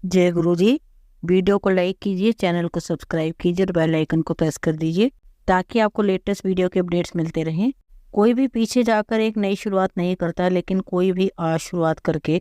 जय गुरु जी। वीडियो को लाइक कीजिए, चैनल को सब्सक्राइब कीजिए और बेल आइकन को प्रेस कर दीजिए ताकि आपको लेटेस्ट वीडियो के अपडेट्स मिलते रहें। कोई भी पीछे जाकर एक नई शुरुआत नहीं करता, लेकिन कोई भी आज शुरुआत करके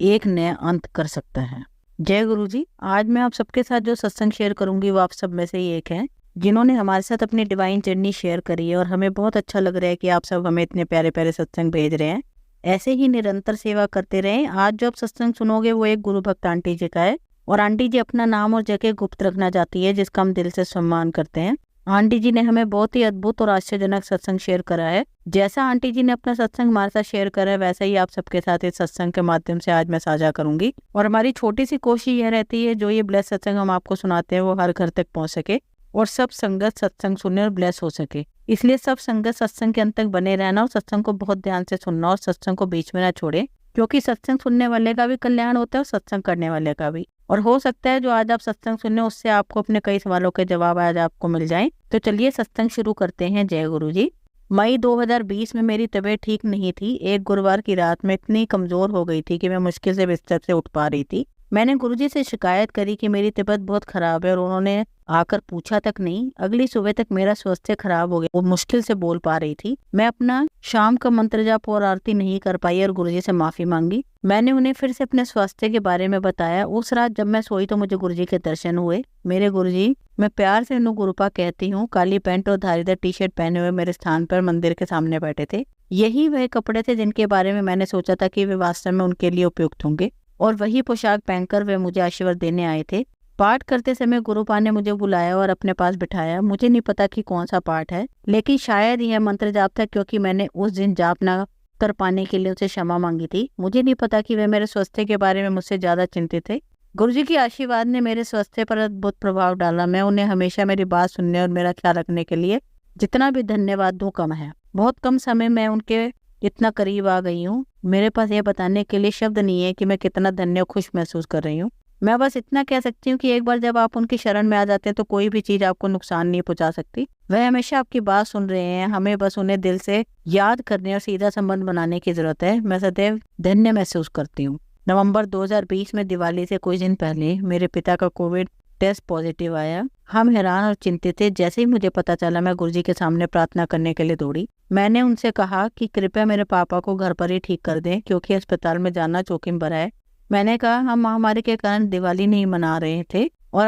एक नया अंत कर सकता है। जय गुरु जी। आज मैं आप सबके साथ जो सत्संग शेयर करूंगी वो आप सब में से ही एक है जिन्होंने हमारे साथ अपनी डिवाइन जर्नी शेयर करी है, और हमें बहुत अच्छा लग रहा है कि आप सब हमें इतने प्यारे प्यारे सत्संग भेज रहे हैं। ऐसे ही निरंतर सेवा करते रहें। आज जो आप सत्संग सुनोगे वो एक गुरु भक्त आंटी जी का है, और आंटी जी अपना नाम और जगह गुप्त रखना चाहती है, जिसका हम दिल से सम्मान करते हैं। आंटी जी ने हमें बहुत ही अद्भुत और आश्चर्यजनक सत्संग शेयर करा है। जैसा आंटी जी ने अपना सत्संग हमारे साथ शेयर करा है, वैसा ही आप सबके साथ इस सत्संग के माध्यम से आज मैं साझा करूंगी। और हमारी छोटी सी कोशिश यह रहती है जो ये ब्लेस सत्संग हम आपको सुनाते हैं वो हर घर तक पहुंच सके और सब संगत सत्संग सुने और ब्लेस हो सके। इसलिए सब संगत सत्संग के अंत तक बने रहना और सत्संग को बहुत ध्यान से सुनना और सत्संग को बीच में ना छोड़े, क्योंकि सत्संग सुनने वाले का भी कल्याण होता है और सत्संग करने वाले का भी। और हो सकता है जो आज आप सत्संग सुनने उससे आपको अपने कई सवालों के जवाब आज आपको मिल जाएं। तो चलिए सत्संग शुरू करते हैं। जय गुरु जी। मई 2020 में मेरी तबीयत ठीक नहीं थी। एक गुरुवार की रात में इतनी कमजोर हो गई थी कि मैं मुश्किल से बिस्तर से उठ पा रही थी। मैंने गुरुजी से शिकायत करी कि मेरी तबीयत बहुत खराब है, और उन्होंने आकर पूछा तक नहीं। अगली सुबह तक मेरा स्वास्थ्य खराब हो गया, वो मुश्किल से बोल पा रही थी। मैं अपना शाम का मंत्र जाप और आरती नहीं कर पाई और गुरुजी से माफी मांगी। मैंने उन्हें फिर से अपने स्वास्थ्य के बारे में बताया। उस रात जब मैं सोई तो मुझे गुरुजी के दर्शन हुए। मेरे गुरुजी, मैं प्यार से उन्हें गुरुपा कहती हूँ, काली पैंट और धारीदार टी शर्ट पहने हुए मेरे स्थान पर मंदिर के सामने बैठे थे। यही वह कपड़े थे जिनके बारे में मैंने सोचा था कि वे वास्तव में उनके लिए उपयुक्त होंगे, और वही पोशाक पहनकर वे मुझे आशीर्वाद देने आए थे। पाठ करते समय गुरुपा ने मुझे बुलाया और अपने पास बिठाया। मुझे नहीं पता कि कौन सा पाठ है, लेकिन शायद यह मंत्र जाप था, क्योंकि मैंने उस दिन जाप ना कर पाने के लिए उनसे क्षमा मांगी थी। मुझे नहीं पता कि वे मेरे स्वास्थ्य के बारे में मुझसे ज्यादा चिंतित थे। गुरुजी की आशीर्वाद ने मेरे स्वास्थ्य पर अद्भुत प्रभाव डाला। मैं उन्हें हमेशा मेरी बात सुनने और मेरा ख्याल रखने के लिए जितना भी धन्यवाद दूं कम है। बहुत कम समय में उनके इतना करीब आ गई हूँ। मेरे पास यह बताने के लिए शब्द नहीं है कि मैं कितना धन्य और खुश महसूस कर रही हूँ। मैं बस इतना कह सकती हूँ कि एक बार जब आप उनकी शरण में आ जाते हैं तो कोई भी चीज आपको नुकसान नहीं पहुंचा सकती। वह हमेशा आपकी बात सुन रहे हैं। हमें बस उन्हें दिल से याद करने और सीधा संबंध बनाने की जरूरत है। मैं सदैव धन्य महसूस करती हूँ। नवंबर 2020 में दिवाली से कुछ दिन पहले मेरे पिता का कोविड टेस्ट पॉजिटिव आया। हम हैरान और चिंतित थे। जैसे ही मुझे पता चला मैं गुरुजी के सामने प्रार्थना करने के लिए दौड़ी। मैंने उनसे कहा कि कृपया मेरे पापा को घर पर ही ठीक कर दें, क्योंकि अस्पताल में जाना जोखिम भरा है। मैंने कहा हम महामारी के कारण दिवाली नहीं मना रहे थे और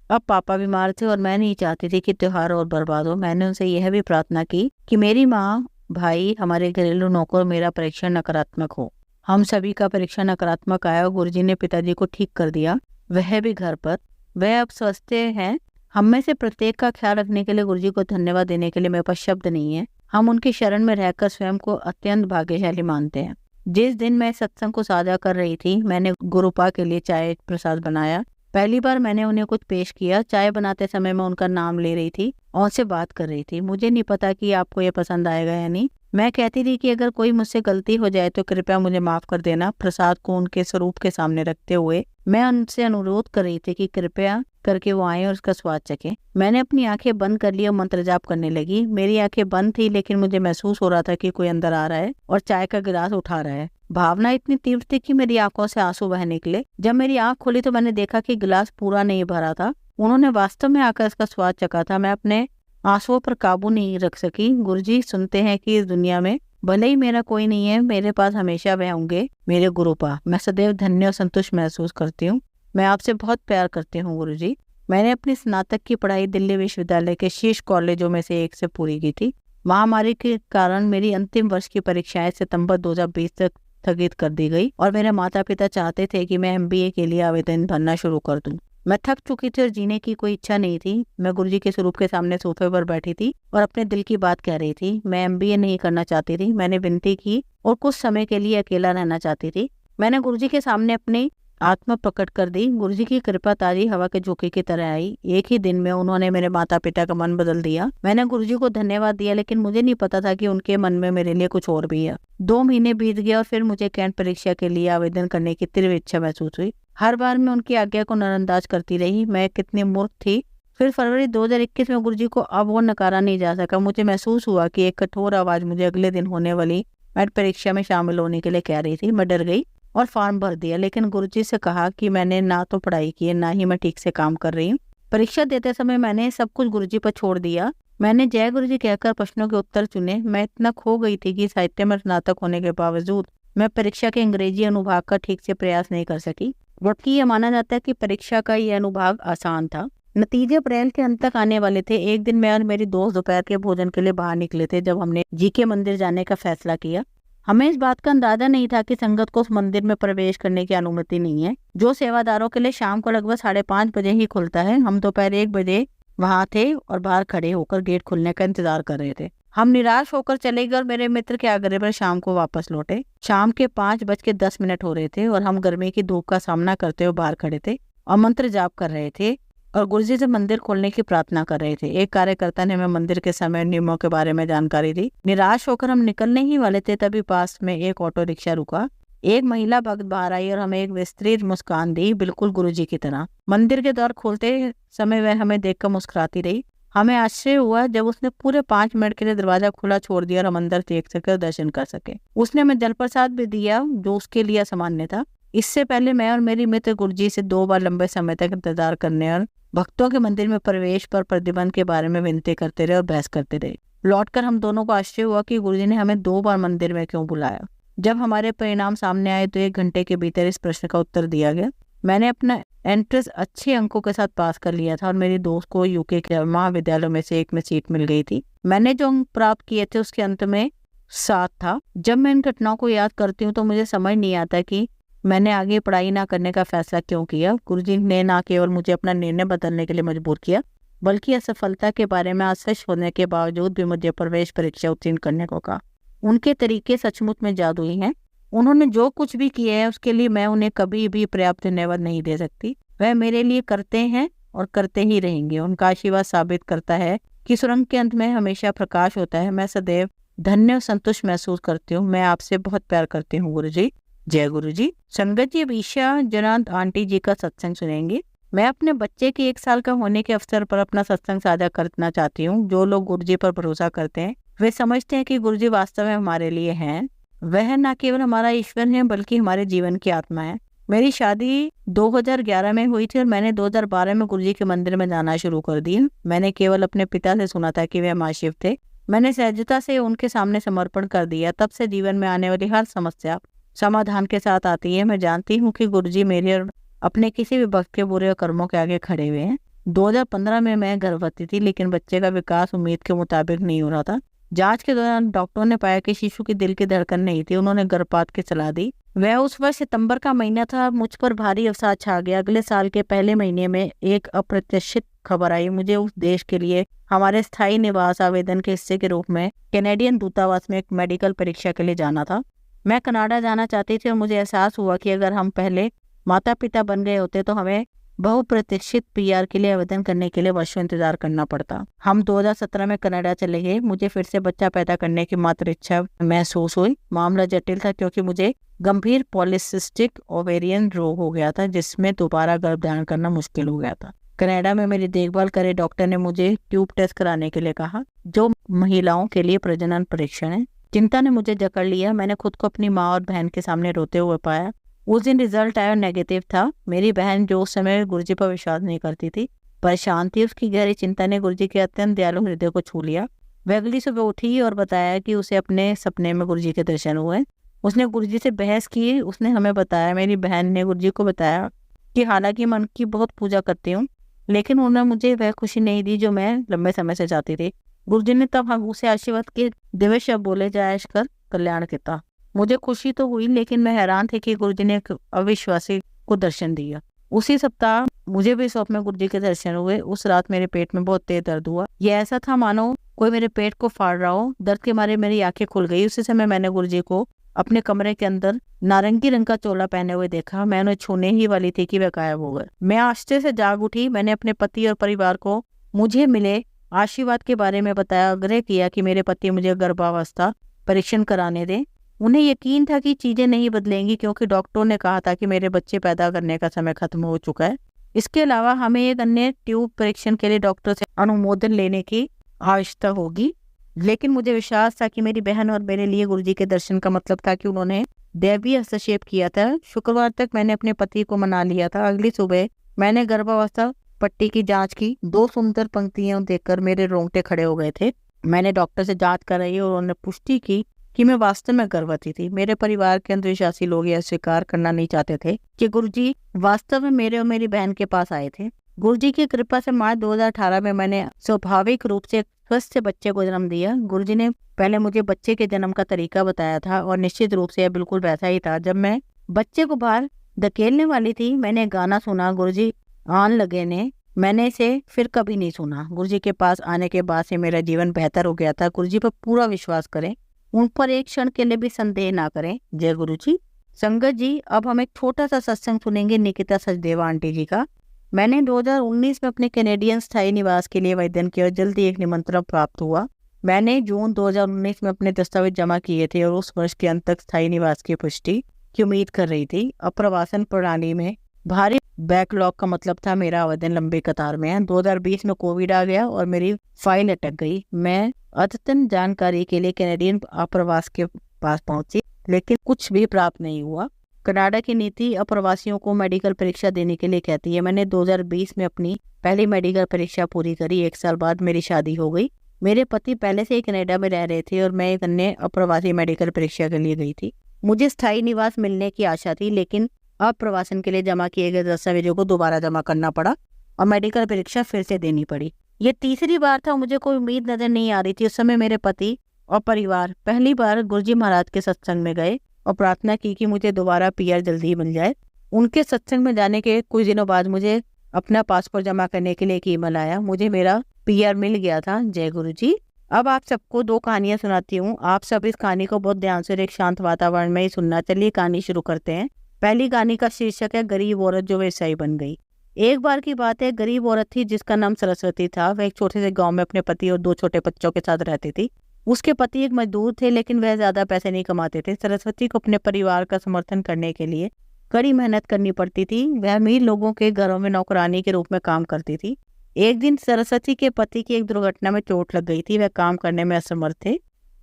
अब पापा बीमार थे और मैं नहीं चाहती थी कि त्योहार और बर्बाद हो। मैंने उनसे यह भी प्रार्थना की कि मेरी माँ, भाई, हमारे घरेलू नौकर, मेरा परीक्षण नकारात्मक हो। हम सभी का परीक्षण नकारात्मक आया और गुरुजी ने पिताजी को ठीक कर दिया, वह भी घर पर। वह अब स्वस्थ हैं। हम में से प्रत्येक का ख्याल रखने के लिए गुरुजी को धन्यवाद देने के लिए मेरे पास शब्द नहीं है। हम उनकी शरण में रहकर स्वयं को अत्यंत भाग्यशाली मानते हैं। जिस दिन मैं सत्संग को साझा कर रही थी, मैंने गुरुपा के लिए चाय प्रसाद बनाया। पहली बार मैंने उन्हें कुछ पेश किया। चाय बनाते समय मैं उनका नाम ले रही थी और उनसे बात कर रही थी। मुझे नहीं पता कि आपको ये पसंद आएगा या नहीं। मैं कहती थी कि अगर कोई मुझसे गलती हो जाए तो कृपया मुझे माफ कर देना। प्रसाद को उनके स्वरूप के सामने रखते हुए मैं उनसे अनुरोध कर रही थी कि कृपया करके वो आए और उसका स्वाद चखें। मैंने अपनी आंखें बंद कर ली और मंत्र जाप करने लगी। मेरी आंखें बंद थी, लेकिन मुझे महसूस हो रहा था कि कोई अंदर आ रहा है और चाय का गिलास उठा रहा है। भावना इतनी तीव्र थी कि मेरी आंखों से आंसू बह निकले। जब मेरी आंख खोली तो मैंने देखा कि गिलास पूरा नहीं भरा था। उन्होंने वास्तव में आकर इसका स्वाद चखा था। मैं अपने आंसुओं पर काबू नहीं रख सकी। गुरुजी सुनते हैं कि इस दुनिया में भले ही मेरा कोई नहीं है, मेरे पास हमेशा वह होंगे, मेरे गुरुपा। मैं सदैव धन्य और संतुष्ट महसूस करती हूँ। मैं आपसे बहुत प्यार करती हूँ गुरुजी। मैंने अपनी स्नातक की पढ़ाई दिल्ली विश्वविद्यालय के शीर्ष कॉलेजों में से एक से पूरी की थी। महामारी के कारण मेरी अंतिम वर्ष की परीक्षाएं सितंबर 2020 तक स्थगित कर दी गई, और मेरे माता पिता चाहते थे कि मैं MBA के लिए आवेदन भरना शुरू कर दूं। मैं थक चुकी थी और जीने की कोई इच्छा नहीं थी। मैं गुरुजी के स्वरूप के सामने सोफे पर बैठी थी और अपने दिल की बात कह रही थी। मैं MBA नहीं करना चाहती थी। मैंने विनती की और कुछ समय के लिए अकेला रहना चाहती थी। मैंने गुरुजी के सामने अपनी आत्मा प्रकट कर दी। गुरुजी की कृपा ताजी हवा के झोंके की तरह आई। एक ही दिन में उन्होंने मेरे माता पिता का मन बदल दिया। मैंने गुरुजी को धन्यवाद दिया, लेकिन मुझे नहीं पता था कि उनके मन में मेरे लिए कुछ और भी है। 2 महीने बीत गए और फिर मुझे कैंट परीक्षा के लिए आवेदन करने की तीव्र इच्छा महसूस हुई। हर बार मैं उनकी आज्ञा को नजरअंदाज करती रही। मैं कितनी मूर्ख थी। फिर फरवरी 2021 में गुरुजी को अब और नकारा नहीं जा सका। मुझे महसूस हुआ कि एक कठोर आवाज मुझे अगले दिन होने वाली मैट परीक्षा में शामिल होने के लिए कह रही थी। मैं डर गई और फॉर्म भर दिया, लेकिन गुरुजी से कहा कि मैंने ना तो पढ़ाई की है, ना ही मैं ठीक से काम कर रही हूँ। परीक्षा देते समय मैंने सब कुछ गुरुजी पर छोड़ दिया। मैंने जय गुरुजी कहकर प्रश्नों के उत्तर चुने। मैं इतना खो गई थी कि साहित्य में स्नातक होने के बावजूद मैं परीक्षा के अंग्रेजी अनुभाग का ठीक से प्रयास नहीं कर सकी, जबकि यह माना जाता है कि परीक्षा का यह अनुभाग आसान था। नतीजे अप्रैल के अंत तक आने वाले थे। एक दिन मैं और मेरी दोस्त दोपहर के भोजन के लिए बाहर निकले थे जब हमने जीके मंदिर जाने का फैसला किया। हमें इस बात का अंदाजा नहीं था कि संगत को उस मंदिर में प्रवेश करने की अनुमति नहीं है, जो सेवादारों के लिए शाम को लगभग 5:30 बजे ही खुलता है। हम दोपहर 1 बजे वहां थे और बाहर खड़े होकर गेट खुलने का इंतजार कर रहे थे। हम निराश होकर चले गए और मेरे मित्र के आग्रह पर शाम को वापस लौटे। शाम के 5:10 हो रहे थे और हम गर्मी की धूप का सामना करते हुए बाहर खड़े थे और मंत्र जाप कर रहे थे और गुरुजी से मंदिर खोलने की प्रार्थना कर रहे थे। एक कार्यकर्ता ने हमें मंदिर के समय नियमों के बारे में जानकारी दी। निराश होकर हम निकलने ही वाले थे, तभी पास में एक ऑटो रिक्शा रुका। एक महिला भक्त बाहर आई और हमें एक विस्तृत मुस्कान दी, बिल्कुल गुरुजी की तरह। मंदिर के द्वार खोलते समय वह हमें देखकर मुस्कुराती रही। हमें आश्चर्य हुआ जब उसने पूरे 5 मिनट के लिए दरवाजा खुला छोड़ दिया और हम अंदर देख सके और दर्शन कर सके। उसने हमें जल प्रसाद भी दिया जो उसके लिए सामान्य था। इससे पहले मैं और मेरी मित्र गुरुजी से 2 बार लंबे समय तक इंतजार करने और भक्तों के मंदिर में प्रवेश पर प्रतिबंध के बारे में विनती करते रहे और बहस करते रहे। लौटकर हम दोनों को आश्चर्य हुआ कि गुरुजी ने हमें 2 बार मंदिर में क्यों बुलाया। जब हमारे परिणाम सामने आए तो 1 घंटे के भीतर इस प्रश्न का उत्तर दिया गया। मैंने अपना एंट्रेंस अच्छे अंकों के साथ पास कर लिया था और मेरी दोस्त को यूके के महाविद्यालयों में से एक में सीट मिल गई थी। मैंने जो अंक प्राप्त किए थे उसके अंत में 7 था। जब मैं इन घटनाओं को याद करती हूँ तो मुझे समझ नहीं आता कि मैंने आगे पढ़ाई ना करने का फैसला क्यों किया। गुरुजी ने ना केवल मुझे अपना निर्णय बदलने के लिए मजबूर किया, बल्कि असफलता के बारे में आश्वस्त होने के बावजूद भी मुझे प्रवेश परीक्षा उत्तीर्ण करने को कहा। उनके तरीके सचमुच में जादुई हैं। उन्होंने जो कुछ भी किया है उसके लिए मैं उन्हें कभी भी पर्याप्त धन्यवाद नहीं दे सकती। वह मेरे लिए करते हैं और करते ही रहेंगे। उनका आशीर्वाद साबित करता है कि सुरंग के अंत में हमेशा प्रकाश होता है। मैं सदैव धन्य और संतुष्ट महसूस करती हूँ। मैं आपसे बहुत प्यार करती हूँ गुरुजी। जय गुरुजी। संगत जी, अभिषा जनात आंटी जी का सत्संग सुनेंगे। मैं अपने बच्चे के 1 साल का होने के अवसर पर अपना सत्संग साझा करना चाहती हूँ। जो लोग गुरुजी पर भरोसा करते हैं वे समझते हैं कि गुरुजी वास्तव में हमारे लिए हैं। वह न केवल हमारा ईश्वर है बल्कि हमारे जीवन की आत्मा है। मेरी शादी 2011 में हुई थी और मैंने 2012 में गुरुजी के मंदिर में जाना शुरू कर दिया। मैंने केवल अपने पिता से सुना था कि वे महाशिव थे। मैंने सहजता से उनके सामने समर्पण कर दिया। तब से जीवन में आने वाली हर समस्या समाधान के साथ आती है। मैं जानती हूँ कि गुरुजी मेरे और अपने किसी भी भक्त के बुरे कर्मों के आगे खड़े हुए हैं। 2015 में मैं गर्भवती थी, लेकिन बच्चे का विकास उम्मीद के मुताबिक नहीं हो रहा था। जांच के दौरान डॉक्टरों ने पाया कि शिशु की दिल की धड़कन नहीं थी। उन्होंने गर्भपात की सलाह दी। वह उस वर्ष सितंबर का महीना था। मुझ पर भारी अवसाद छा गया। अगले साल के पहले महीने में एक अप्रत्याशित खबर आई। मुझे उस देश के लिए हमारे स्थायी निवास आवेदन के हिस्से के रूप में कैनेडियन दूतावास में एक मेडिकल परीक्षा के लिए जाना था। मैं कनाडा जाना चाहती थी और मुझे एहसास हुआ कि अगर हम पहले माता पिता बन गए होते तो हमें बहुप्रतीक्षित पीआर के लिए आवेदन करने के लिए वर्षों इंतजार करना पड़ता। हम 2017 में कनाडा चले गए। मुझे फिर से बच्चा पैदा करने की मात्र इच्छा महसूस हुई। मामला जटिल था क्योंकि मुझे गंभीर पॉलीसिस्टिक ओवेरियन रोग हो गया था, जिसमें दोबारा गर्भधारण करना मुश्किल हो गया था। कनाडा में मेरी देखभाल करे डॉक्टर ने मुझे ट्यूब टेस्ट कराने के लिए कहा, जो महिलाओं के लिए प्रजनन परीक्षण है। चिंता ने मुझे जकड़ लिया। मैंने खुद को अपनी माँ और बहन के सामने रोते हुए पाया। उस दिन रिजल्ट आया, नेगेटिव था। मेरी बहन, जो उस समय गुरुजी पर विश्वास नहीं करती थी, परेशान थी। उसकी गहरी चिंता ने गुरुजी के अत्यंत दयालु हृदय को छू लिया। वह अगली सुबह उठी और बताया कि उसे अपने सपने में गुरुजी के दर्शन हुए। उसने गुरुजी से बहस की। उसने हमें बताया, मेरी बहन ने गुरुजी को बताया कि हालांकि मैं उनकी बहुत पूजा करती हूँ, लेकिन उन्होंने मुझे वह खुशी नहीं दी जो मैं लंबे समय से चाहती थी। गुरुजी ने तब हम उसे आशीर्वाद के दिव्य शब्द बोले, जायश कर कल्याण किता। मुझे खुशी तो हुई, लेकिन मैं हैरान थी कि गुरुजी ने एक अविश्वासी को दर्शन दिया। उसी सप्ताह मुझे भी स्वप्न में गुरुजी के दर्शन हुए। उस रात मेरे पेट में बहुत तेज दर्द हुआ। यह ऐसा था मानो कोई मेरे पेट को फाड़ रहा हो। दर्द के मारे मेरी आंखें खुल गई। उसी समय मैंने गुरुजी को अपने कमरे के अंदर नारंगी रंग का चोला पहने हुए देखा। मैं उन्हें छूने ही वाली थी कि वे गायब हो गए। मैं आश्चर्य से जाग उठी। मैंने अपने पति और परिवार को मुझे मिले आशीर्वाद के बारे में बताया। आग्रह किया कि मेरे पति मुझे गर्भावस्था परीक्षण कराने दें। उन्हें यकीन था कि चीजें नहीं बदलेंगी, क्योंकि डॉक्टरों ने कहा था कि मेरे बच्चे पैदा करने का समय खत्म हो चुका है। इसके अलावा हमें एक अन्य ट्यूब परीक्षण के लिए डॉक्टर से अनुमोदन लेने की आवश्यकता होगी। लेकिन मुझे विश्वास था कि मेरी बहन और मेरे लिए गुरुजी के दर्शन का मतलब था कि उन्होंने दैवीय हस्तक्षेप किया था। शुक्रवार तक मैंने अपने पति को मना लिया था। अगली सुबह मैंने गर्भावस्था पट्टी की जांच की। 2 सुंदर पंक्तियां देखकर मेरे रोंगटे खड़े हो गए थे। मैंने डॉक्टर से जांच कराई और उन्होंने पुष्टि की कि मैं वास्तव में गर्भवती थी। मेरे परिवार के अंधविश्वासी लोग यह स्वीकार करना नहीं चाहते थे कि गुरुजी वास्तव में मेरे और मेरी बहन के पास आए थे। गुरुजी की कृपा से मार्च 2018 में मैंने स्वाभाविक रूप से स्वस्थ बच्चे को जन्म दिया। गुरुजी ने पहले मुझे बच्चे के जन्म का तरीका बताया था और निश्चित रूप से यह बिल्कुल वैसा ही था। जब मैं बच्चे को बाहर धकेलने वाली थी, मैंने गाना सुना, गुरुजी आन लगे ने। मैंने इसे फिर कभी नहीं सुना। गुरुजी के पास आने के बाद से मेरा जीवन बेहतर हो गया था। गुरुजी पर पूरा विश्वास करें, उन पर एक क्षण के लिए भी संदेह ना करें। जय गुरु जी। संगत जी, अब हम एक छोटा सा सत्संग सुनेंगे निकिता सचदेवा आंटी जी का। मैंने 2019 में अपने कैनेडियन स्थायी निवास के लिए आवेदन किया और जल्दी एक निमंत्रण प्राप्त हुआ। मैंने जून 2019 में अपने दस्तावेज जमा किए थे और उस वर्ष के अंत तक स्थायी निवास की पुष्टि की उम्मीद कर रही थी। अप्रवासन प्रणाली में भारी बैकलॉग का मतलब था मेरा आवेदन लंबी कतार में है। 2020 में कोविड आ गया और मेरी फाइल अटक गई। मैं अद्यतन जानकारी के लिए कैनेडियन अप्रवास के पास पहुंची, लेकिन कुछ भी प्राप्त नहीं हुआ। कनाडा की नीति अप्रवासियों को मेडिकल परीक्षा देने के लिए कहती है। मैंने 2020 में अपनी पहली मेडिकल परीक्षा पूरी करी। 1 साल बाद मेरी शादी हो गई। मेरे पति पहले से ही कनाडा में रह रहे थे और मैं एक अन्य अप्रवासी मेडिकल परीक्षा के लिए गई थी। मुझे स्थायी निवास मिलने की आशा थी, लेकिन अप्रवासन के लिए जमा किए गए दस्तावेजों को दोबारा जमा करना पड़ा और मेडिकल परीक्षा फिर से देनी पड़ी। ये तीसरी बार था। मुझे कोई उम्मीद नजर नहीं आ रही थी। उस समय मेरे पति और परिवार पहली बार गुरुजी महाराज के सत्संग में गए और प्रार्थना की कि मुझे दोबारा पीआर जल्दी ही मिल जाए। उनके सत्संग में जाने के कुछ दिनों बाद मुझे अपना पासपोर्ट जमा करने के लिए एक ईमेल आया। मुझे मेरा पीआर मिल गया था। जय गुरु जी। अब आप सबको 2 कहानियां सुनाती हूँ। आप सब इस कहानी को बहुत ध्यान से और एक शांत वातावरण में ही सुनना। चलिए कहानी शुरू करते हैं। पहली कहानी का शीर्षक है गरीब औरत जो व्यवसायी बन गई। एक बार की बात है, गरीब औरत थी जिसका नाम सरस्वती था। वह एक छोटे से गांव में अपने पति और 2 छोटे बच्चों के साथ रहती थी। उसके पति एक मजदूर थे, लेकिन वह ज्यादा पैसे नहीं कमाते थे। सरस्वती को अपने परिवार का समर्थन करने के लिए कड़ी मेहनत करनी पड़ती थी। वह अमीर लोगों के घरों में नौकरानी के रूप में काम करती थी। एक दिन सरस्वती के पति की एक दुर्घटना में चोट लग गई थी। वह काम करने में असमर्थ थे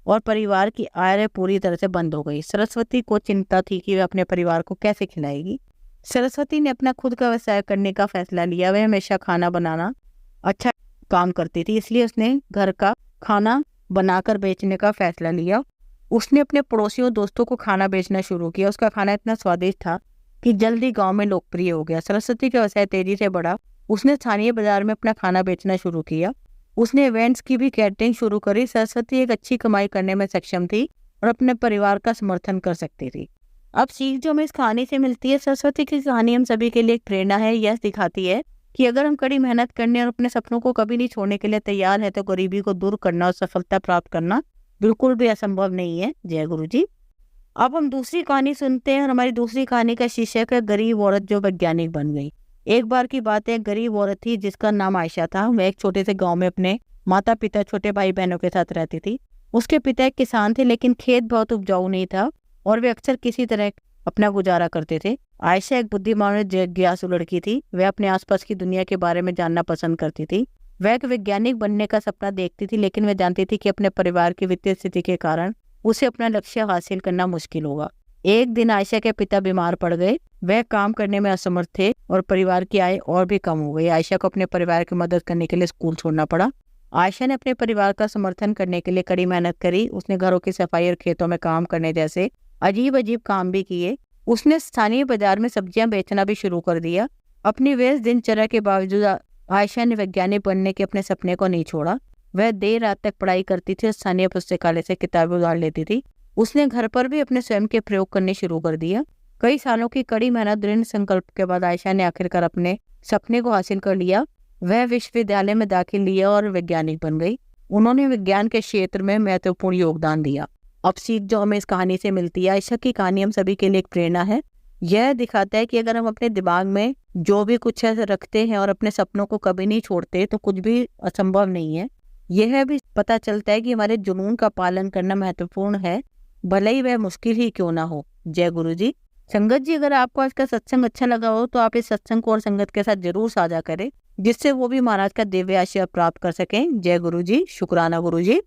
और परिवार की आय पूरी तरह से बंद हो गई। सरस्वती को चिंता थी कि वह अपने परिवार को कैसे खिलाएगी। सरस्वती ने अपना खुद का व्यवसाय करने का फैसला लिया। वह हमेशा खाना बनाना अच्छा काम करती थी, इसलिए उसने घर का खाना बनाकर बेचने का फैसला लिया। उसने अपने पड़ोसियों दोस्तों को खाना बेचना शुरू किया। उसका खाना इतना स्वादिष्ट था कि जल्दी गांव में लोकप्रिय हो गया। सरस्वती का व्यवसाय तेजी से बढ़ा। उसने स्थानीय बाजार में अपना खाना बेचना शुरू किया। उसने इवेंट्स की भी कैटरिंग शुरू करी। सरस्वती एक अच्छी कमाई करने में सक्षम थी और अपने परिवार का समर्थन कर सकती थी। अब सीख जो हमें इस कहानी से मिलती है, सरस्वती की कहानी हम सभी के लिए एक प्रेरणा है। यह दिखाती है कि अगर हम कड़ी मेहनत करने और अपने सपनों को कभी नहीं छोड़ने के लिए तैयार है, तो गरीबी को दूर करना और सफलता प्राप्त करना बिल्कुल भी असंभव नहीं है। जय गुरु जी। अब हम दूसरी कहानी सुनते हैं और हमारी दूसरी कहानी का शीर्षक है गरीब औरत जो वैज्ञानिक बन गई। एक बार की बात है, गरीब औरत थी जिसका नाम आयशा था। वह एक छोटे से गाँव में अपने माता पिता, छोटे भाई बहनों के साथ रहती थी। उसके पिता एक किसान थे, लेकिन खेत बहुत उपजाऊ नहीं था और वे अक्सर किसी तरह अपना गुजारा करते थे। आयशा एक बुद्धिमान और जिज्ञासु लड़की थी। वह अपने आसपास की दुनिया के बारे में जानना पसंद करती थी। वह एक वैज्ञानिक बनने का सपना देखती थी, लेकिन वह जानती थी कि अपने परिवार की वित्तीय स्थिति के कारण उसे अपना लक्ष्य हासिल करना मुश्किल होगा। एक दिन आयशा के पिता बीमार पड़ गए। वह काम करने में असमर्थ थे और परिवार की आय और भी कम हो गई। आयशा को अपने परिवार की मदद करने के लिए स्कूल छोड़ना पड़ा। आयशा ने अपने परिवार का समर्थन करने के लिए कड़ी मेहनत करी। उसने घरों की सफाई और खेतों में काम करने जैसे अजीब अजीब काम भी किए। उसने स्थानीय बाजार में सब्जियां बेचना भी शुरू कर दिया। अपनी व्यस्त दिनचर्या के बावजूद आयशा ने वैज्ञानिक बनने के अपने सपने को नहीं छोड़ा। वह देर रात तक पढ़ाई करती थी और स्थानीय पुस्तकालय से किताबें उधार लेती थी। उसने घर पर भी अपने स्वयं के प्रयोग करने शुरू कर दिया। कई सालों की कड़ी मेहनत, दृढ़ संकल्प के बाद आयशा ने आखिरकार अपने सपने को हासिल कर लिया। वह विश्वविद्यालय में दाखिल लिया और वैज्ञानिक बन गई। उन्होंने विज्ञान के क्षेत्र में महत्वपूर्ण योगदान दिया। अब सीख जो हमें इस कहानी से मिलती है, आयशा की कहानी हम सभी के लिए एक प्रेरणा है। यह दिखाता है कि अगर हम अपने दिमाग में जो भी कुछ है रखते हैं और अपने सपनों को कभी नहीं छोड़ते, तो कुछ भी असंभव नहीं है। यह भी पता चलता है कि हमारे जुनून का पालन करना महत्वपूर्ण है, भले ही वह मुश्किल ही क्यों ना हो। जय गुरु जी। संगत जी, अगर आपको आज का सत्संग अच्छा लगा हो तो आप इस सत्संग को और संगत के साथ जरूर साझा करें, जिससे वो भी महाराज का दिव्य आशीर्वाद प्राप्त कर सकें। जय गुरु जी। शुक्राना गुरु जी।